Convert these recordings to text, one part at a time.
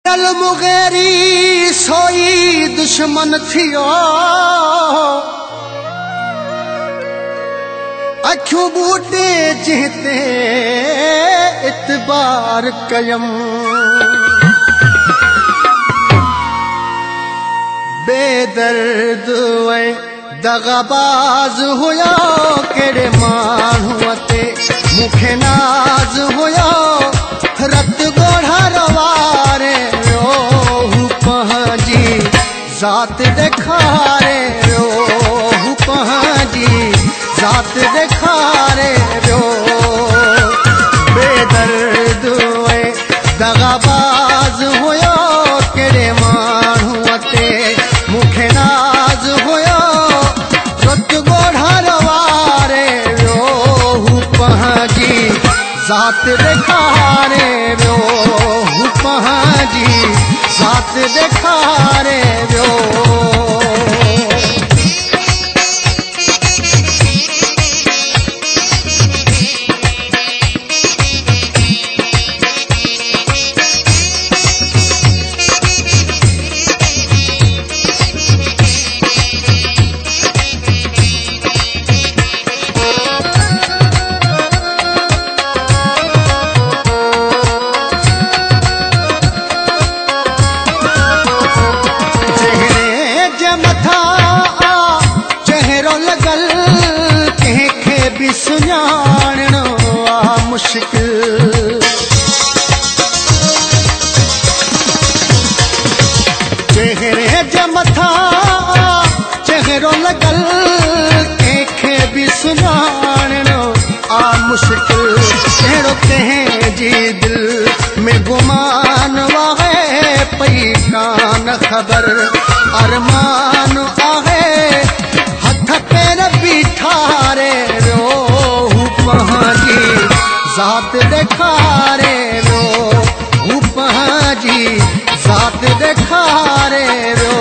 दल मुगैरी सोई दुश्मन थियो अखियों बूटे जिते इतबार कयम बेदर्द दगाबाज हुया केड़े मानू ते मुखे नाज हुया रत गोढ़ा रवारे रोहू पहाजी जात देखारे रोहू पहाजी जात देखारे रो बेदर्द दगाबाज हुया केड़े मानू ते मुखे नाज हुया रत गोढ़ा रवारे रोहू पहाजी जात देखारे रो पहाजी जात देखारे रो सुञाणो आ मुश्किल चेहरे जे मथा चेहरो लगल कंहिंखे बि सुञाणो आ मुश्किल कहिड़ो कंहिं जी दिल में गुमान आहे पई कान ख़बर अरमान आहे हथ पैर बीठारे जात देखारे रो पहाजी जात देखारे रो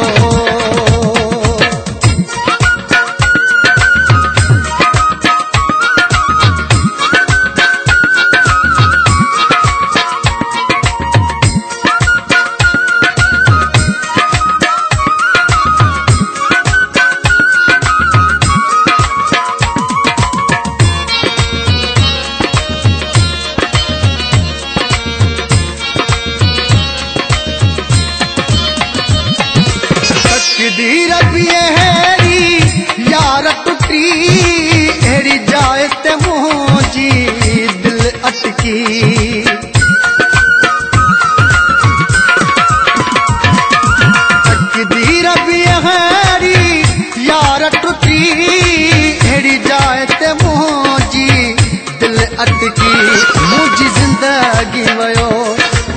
तकदीर भी हेरी यार टुटी हेरी जाए ते मुझी दिल अटकी तकदीर भी हेरी यार टुटी हेरी जाए ते मुझी दिल अटकी मुझी जिंदगी वयो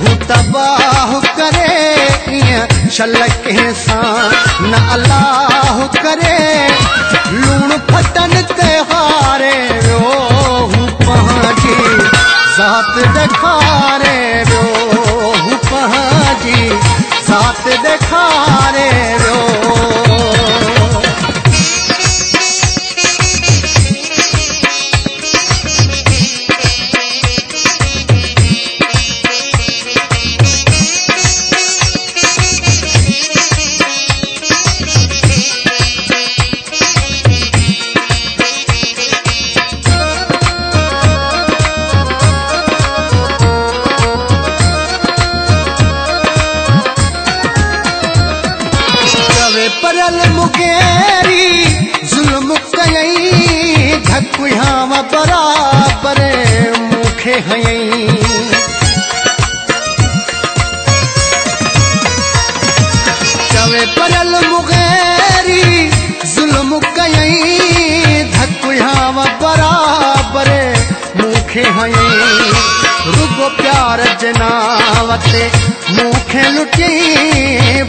हूं तबाह करे शलक सां न अल्लाह करे लूण फटन ते हारे रोहू पहाजी जात देखारे रोहू पहाजी जात देखारे रो परल मुगेरी जुल्म कयई धक यहाँ बराबर मुखे हयई चवे परल मुगेरी जुल्म कयई धक यहाँ बराबर मुखे हयई रुगो प्यार जनावते मुखे लुटी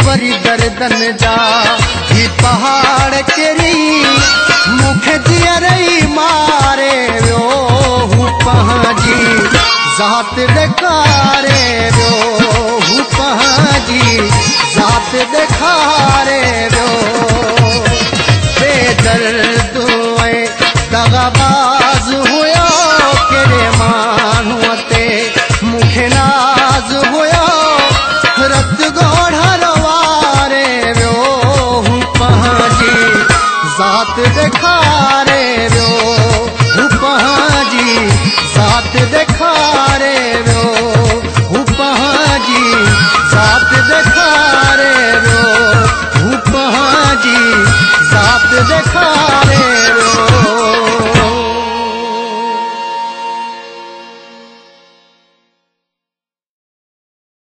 वरी दर्दन जा ही पहाड़ केरी मुखे जियरई मारे रोहू पहाजी जात देखारे रोहू पहाजी जात देखारे रो बेदर्द दगाबाज हुयो केड़े मानू ते मुखे नाज हुयो रत साथ दिखारे वियो, पंहिंजी साथ